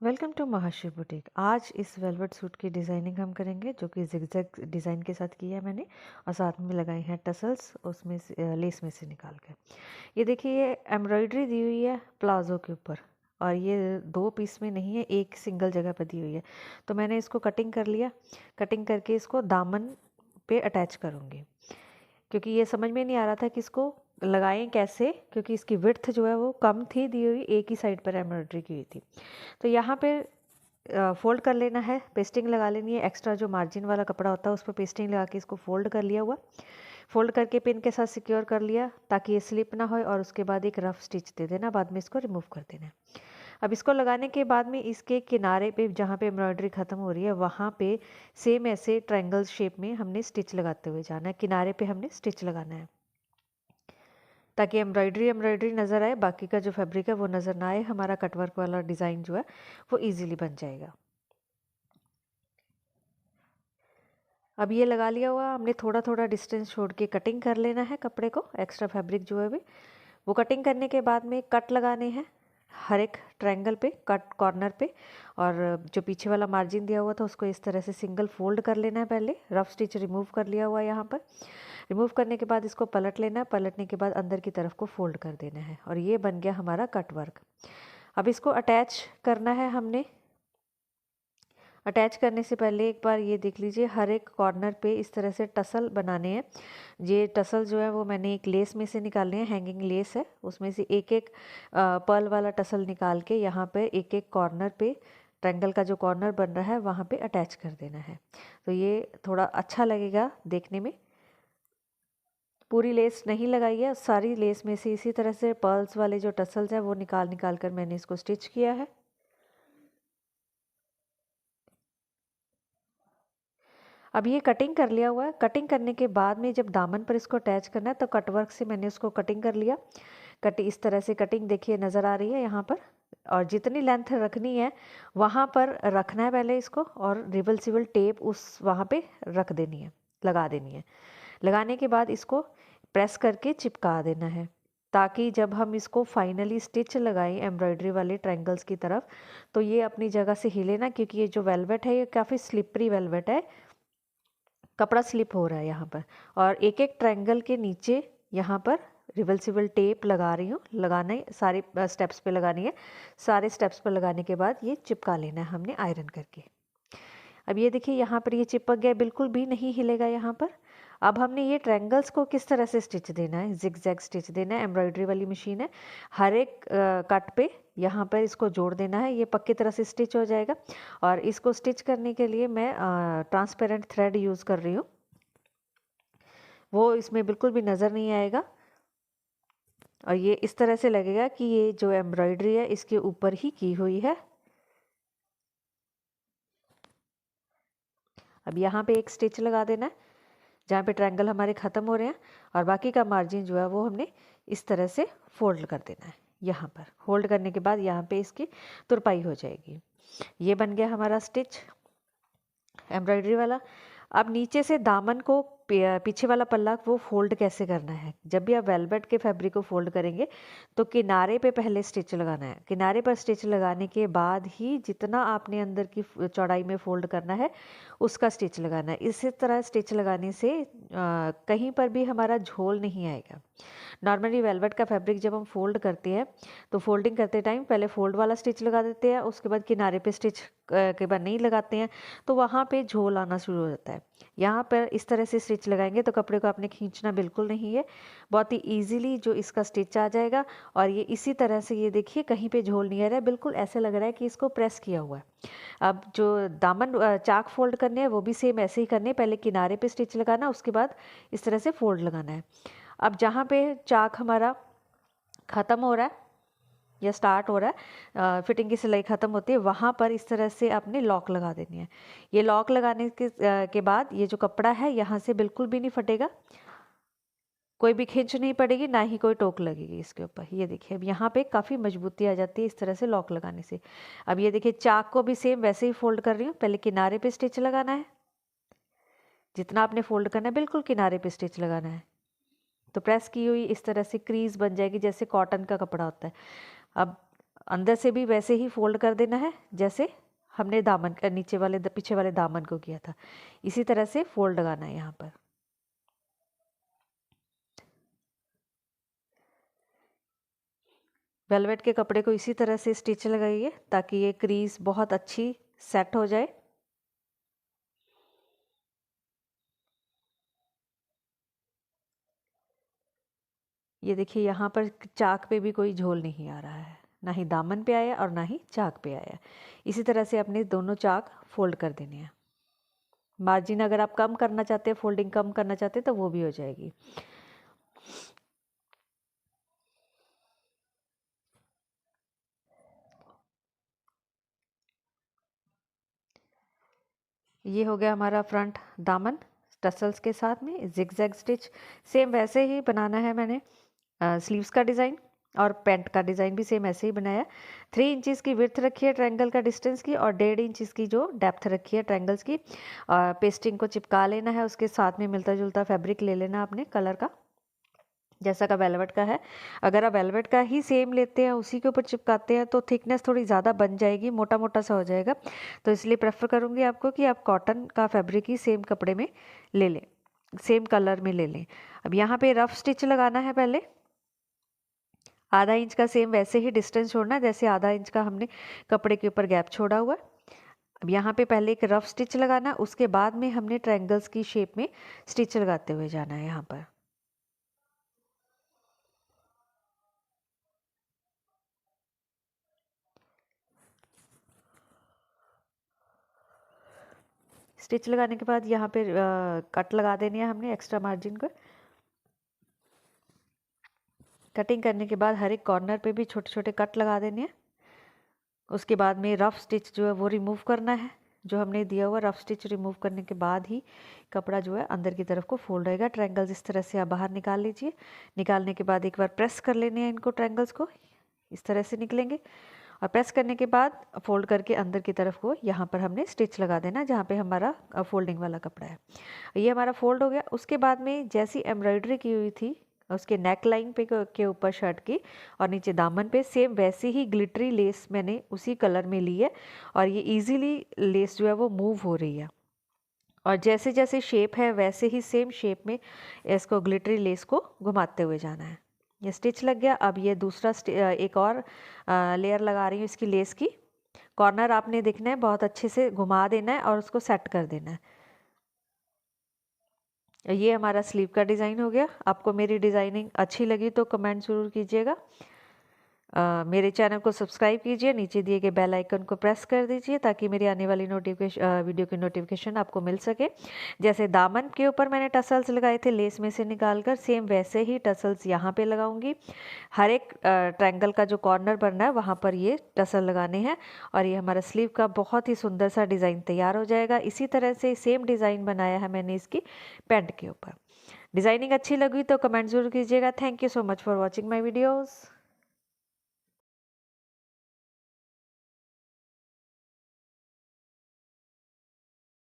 Welcome to Mahashiv boutique. आज इस velvet suit की डिज़ाइनिंग हम करेंगे जो कि जिगजैग डिज़ाइन के साथ की है मैंने, और साथ में लगाई हैं टसल्स उसमें से लेस में से निकाल के। ये देखिए, ये एम्ब्रॉयडरी दी हुई है प्लाजो के ऊपर, और ये 2 पीस में नहीं है, एक सिंगल जगह पर दी हुई है। तो मैंने इसको कटिंग कर लिया। कटिंग करके इसको दामन पे अटैच करूँगी, क्योंकि ये समझ में नहीं आ रहा था कि इसको लगाएं कैसे, क्योंकि इसकी विड्थ जो है वो कम थी दी हुई, एक ही साइड पर एम्ब्रॉयडरी की हुई थी। तो यहाँ पे फोल्ड कर लेना है, पेस्टिंग लगा लेनी है। एक्स्ट्रा जो मार्जिन वाला कपड़ा होता है उस पर पेस्टिंग लगा के इसको फोल्ड कर लिया हुआ। फोल्ड करके पिन के साथ सिक्योर कर लिया ताकि ये स्लिप ना हो, और उसके बाद एक रफ स्टिच दे देना, बाद में इसको रिमूव कर देना है। अब इसको लगाने के बाद में इसके किनारे पे जहाँ पे एम्ब्रॉयडरी ख़त्म हो रही है वहाँ पे सेम ऐसे ट्रायंगल शेप में हमने स्टिच लगाते हुए जाना है। किनारे पे हमने स्टिच लगाना है ताकि एम्ब्रॉयडरी नज़र आए, बाकी का जो फैब्रिक है वो नज़र ना आए। हमारा कटवर्क वाला डिज़ाइन जो है वो ईजिली बन जाएगा। अब ये लगा लिया हुआ हमने, थोड़ा थोड़ा डिस्टेंस छोड़ के कटिंग कर लेना है कपड़े को। एक्स्ट्रा फैब्रिक जो है वो कटिंग करने के बाद में कट लगाने हैं हर एक ट्रायंगल पे, कट कॉर्नर पे। और जो पीछे वाला मार्जिन दिया हुआ था उसको इस तरह से सिंगल फोल्ड कर लेना है। पहले रफ स्टिच रिमूव कर लिया हुआ है यहाँ पर। रिमूव करने के बाद इसको पलट लेना है। पलटने के बाद अंदर की तरफ को फोल्ड कर देना है, और ये बन गया हमारा कट वर्क। अब इसको अटैच करना है हमने। अटैच करने से पहले एक बार ये देख लीजिए, हर एक कॉर्नर पे इस तरह से टसल बनाने हैं। ये टसल जो है वो मैंने एक लेस में से निकालने हैं, हैंगिंग लेस है, उसमें से एक एक पर्ल वाला टसल निकाल के यहाँ पे एक एक कॉर्नर पे, ट्रायंगल का जो कॉर्नर बन रहा है वहाँ पे अटैच कर देना है। तो ये थोड़ा अच्छा लगेगा देखने में। पूरी लेस नहीं लगाई है, सारी लेस में से इसी तरह से पर्ल्स वाले जो टसल्स हैं वो निकाल निकाल कर मैंने इसको स्टिच किया है। अब ये कटिंग कर लिया हुआ है। कटिंग करने के बाद में जब दामन पर इसको अटैच करना है तो कटवर्क से मैंने उसको कटिंग कर लिया। इस तरह से कटिंग देखिए नज़र आ रही है यहाँ पर, और जितनी लेंथ रखनी है वहाँ पर रखना है पहले इसको, और रिवर्सिबल टेप उस वहाँ पे रख देनी है, लगा देनी है। लगाने के बाद इसको प्रेस करके चिपका देना है, ताकि जब हम इसको फाइनली स्टिच लगाएं एम्ब्रॉयडरी वाले ट्रायंगल्स की तरफ तो ये अपनी जगह से हिले ना, क्योंकि ये जो वेलवेट है ये काफ़ी स्लिपरी वेलवेट है, कपड़ा स्लिप हो रहा है यहाँ पर। और एक एक ट्रायंगल के नीचे यहाँ पर रिवर्सिबल टेप लगा रही हूँ। लगाना है, सारे स्टेप्स पे लगानी है। सारे स्टेप्स पर लगाने के बाद ये चिपका लेना है हमने आयरन करके। अब ये देखिए यहाँ पर ये चिपक गया, बिल्कुल भी नहीं हिलेगा यहाँ पर। अब हमने ये ट्रायंगल्स को किस तरह से स्टिच देना है, जिगजैग स्टिच देना है। एम्ब्रॉयडरी वाली मशीन है, हर एक कट पे यहाँ पर इसको जोड़ देना है, ये पक्की तरह से स्टिच हो जाएगा। और इसको स्टिच करने के लिए मैं ट्रांसपेरेंट थ्रेड यूज़ कर रही हूँ, वो इसमें बिल्कुल भी नज़र नहीं आएगा। और ये इस तरह से लगेगा कि ये जो एम्ब्रॉयडरी है इसके ऊपर ही की हुई है। अब यहाँ पे एक स्टिच लगा देना है जहाँ पे ट्रायंगल हमारे ख़त्म हो रहे हैं, और बाकी का मार्जिन जो है वो हमने इस तरह से फोल्ड कर देना है। यहाँ पर होल्ड करने के बाद यहाँ पे इसकी तुरपाई हो जाएगी। ये बन गया हमारा स्टिच एम्ब्रॉयडरी वाला। अब नीचे से दामन को पीछे वाला पल्ला वो फोल्ड कैसे करना है। जब भी आप वेलवेट के फैब्रिक को फोल्ड करेंगे तो किनारे पे पहले स्टिच लगाना है। किनारे पर स्टिच लगाने के बाद ही जितना आपने अंदर की चौड़ाई में फोल्ड करना है उसका स्टिच लगाना है। इसी तरह स्टिच लगाने से कहीं पर भी हमारा झोल नहीं आएगा। नॉर्मली वेलवेट का फैब्रिक जब हम फोल्ड करते हैं तो फोल्डिंग करते टाइम पहले फोल्ड वाला स्टिच लगा देते हैं, उसके बाद किनारे पे स्टिच के बाद नहीं लगाते हैं, तो वहाँ पे झोल आना शुरू हो जाता है। यहाँ पर इस तरह से स्टिच लगाएंगे तो कपड़े को आपने खींचना बिल्कुल नहीं है, बहुत ही ईजिली जो इसका स्टिच आ जाएगा। और ये इसी तरह से ये देखिए कहीं पे झोल नहीं आ रहा है, बिल्कुल ऐसे लग रहा है कि इसको प्रेस किया हुआ है। अब जो दामन चाक फोल्ड करने हैं वो भी सेम ऐसे ही करने हैं, पहले किनारे पे स्टिच लगाना, उसके बाद इस तरह से फोल्ड लगाना है। अब जहाँ पे चाक हमारा ख़त्म हो रहा है या स्टार्ट हो रहा है, फिटिंग की सिलाई ख़त्म होती है, वहाँ पर इस तरह से आपने लॉक लगा देनी है। ये लॉक लगाने के बाद ये जो कपड़ा है यहाँ से बिल्कुल भी नहीं फटेगा, कोई भी खींच नहीं पड़ेगी, ना ही कोई टोक लगेगी इसके ऊपर। ये देखिए अब यहाँ पे काफ़ी मजबूती आ जाती है इस तरह से लॉक लगाने से। अब ये देखिए चाक को भी सेम वैसे ही फोल्ड कर रही हूँ, पहले किनारे पे स्टिच लगाना है, जितना आपने फोल्ड करना है बिल्कुल किनारे पे स्टिच लगाना है। तो प्रेस की हुई इस तरह से क्रीज बन जाएगी जैसे कॉटन का कपड़ा होता है। अब अंदर से भी वैसे ही फोल्ड कर देना है जैसे हमने दामन का नीचे वाले पीछे वाले दामन को किया था, इसी तरह से फोल्ड लगाना है यहाँ पर। वेलवेट के कपड़े को इसी तरह से स्टिच लगाइए ताकि ये क्रीज बहुत अच्छी सेट हो जाए। ये देखिए यहाँ पर चाक पे भी कोई झोल नहीं आ रहा है, ना ही दामन पे आया और ना ही चाक पे आया। इसी तरह से अपने दोनों चाक फोल्ड कर देने हैं। मार्जिन अगर आप कम करना चाहते हैं, फोल्डिंग कम करना चाहते हैं तो वो भी हो जाएगी। ये हो गया हमारा फ्रंट दामन टसल्स के साथ में जिगजैग स्टिच। सेम वैसे ही बनाना है मैंने स्लीव्स का डिज़ाइन, और पैंट का डिज़ाइन भी सेम ऐसे ही बनाया। 3 इंचज़ की विड्थ रखी है ट्रायंगल का डिस्टेंस की, और 1.5 इंचज़ की जो डेप्थ रखी है ट्रायंगल्स की। पेस्टिंग को चिपका लेना है, उसके साथ में मिलता जुलता फैब्रिक ले लेना अपने कलर का, जैसा का वेलवेट का है। अगर आप वेलवेट का ही सेम लेते हैं उसी के ऊपर चिपकाते हैं तो थिकनेस थोड़ी ज़्यादा बन जाएगी, मोटा मोटा सा हो जाएगा। तो इसलिए प्रेफर करूँगी आपको कि आप कॉटन का फैब्रिक ही सेम कपड़े में ले लें, सेम कलर में ले लें। अब यहाँ पे रफ स्टिच लगाना है। पहले आधा इंच का सेम वैसे ही डिस्टेंस छोड़ना है जैसे आधा इंच का हमने कपड़े के ऊपर गैप छोड़ा हुआ है। अब यहाँ पे पहले एक रफ स्टिच लगाना, उसके बाद में हमने ट्रायंगल्स की शेप में स्टिच लगाते हुए जाना है। यहाँ पर स्टिच लगाने के बाद यहाँ पे कट लगा देनी है हमने एक्स्ट्रा मार्जिन को। कटिंग करने के बाद हर एक कॉर्नर पे भी छोटे छोटे कट लगा देने हैं। उसके बाद में रफ स्टिच जो है वो रिमूव करना है, जो हमने दिया हुआ रफ स्टिच रिमूव करने के बाद ही कपड़ा जो है अंदर की तरफ को फोल्ड रहेगा। ट्रायंगल्स इस तरह से आप बाहर निकाल लीजिए। निकालने के बाद एक बार प्रेस कर लेने हैं इनको, ट्रायंगल्स को इस तरह से निकलेंगे। और प्रेस करने के बाद फोल्ड करके अंदर की तरफ को यहाँ पर हमने स्टिच लगा देना जहाँ पे हमारा फोल्डिंग वाला कपड़ा है। ये हमारा फोल्ड हो गया। उसके बाद में जैसी एम्ब्रॉयडरी की हुई थी उसके नेक लाइन पे के ऊपर शर्ट की और नीचे दामन पे, सेम वैसी ही ग्लिटरी लेस मैंने उसी कलर में ली है, और ये इजीली लेस जो है वो मूव हो रही है। और जैसे जैसे शेप है वैसे ही सेम शेप में इसको ग्लिटरी लेस को घुमाते हुए जाना है। ये स्टिच लग गया। अब ये दूसरा एक और लेयर लगा रही हूँ इसकी लेस की। कॉर्नर आपने देखना है, बहुत अच्छे से घुमा देना है और उसको सेट कर देना है। ये हमारा स्लीव का डिज़ाइन हो गया। आपको मेरी डिज़ाइनिंग अच्छी लगी तो कमेंट ज़रूर कीजिएगा। मेरे चैनल को सब्सक्राइब कीजिए, नीचे दिए गए बेल आइकन को प्रेस कर दीजिए ताकि मेरी आने वाली वीडियो की नोटिफिकेशन आपको मिल सके। जैसे दामन के ऊपर मैंने टसल्स लगाए थे लेस में से निकालकर, सेम वैसे ही टसल्स यहाँ पे लगाऊंगी। हर एक ट्रायंगल का जो कॉर्नर बनना है वहाँ पर ये टसल लगाने हैं, और ये हमारा स्लीव का बहुत ही सुंदर सा डिज़ाइन तैयार हो जाएगा। इसी तरह से सेम डिज़ाइन बनाया है मैंने इसकी पैंट के ऊपर। डिज़ाइनिंग अच्छी लगी तो कमेंट जरूर कीजिएगा। Thank you so much for watching my videos.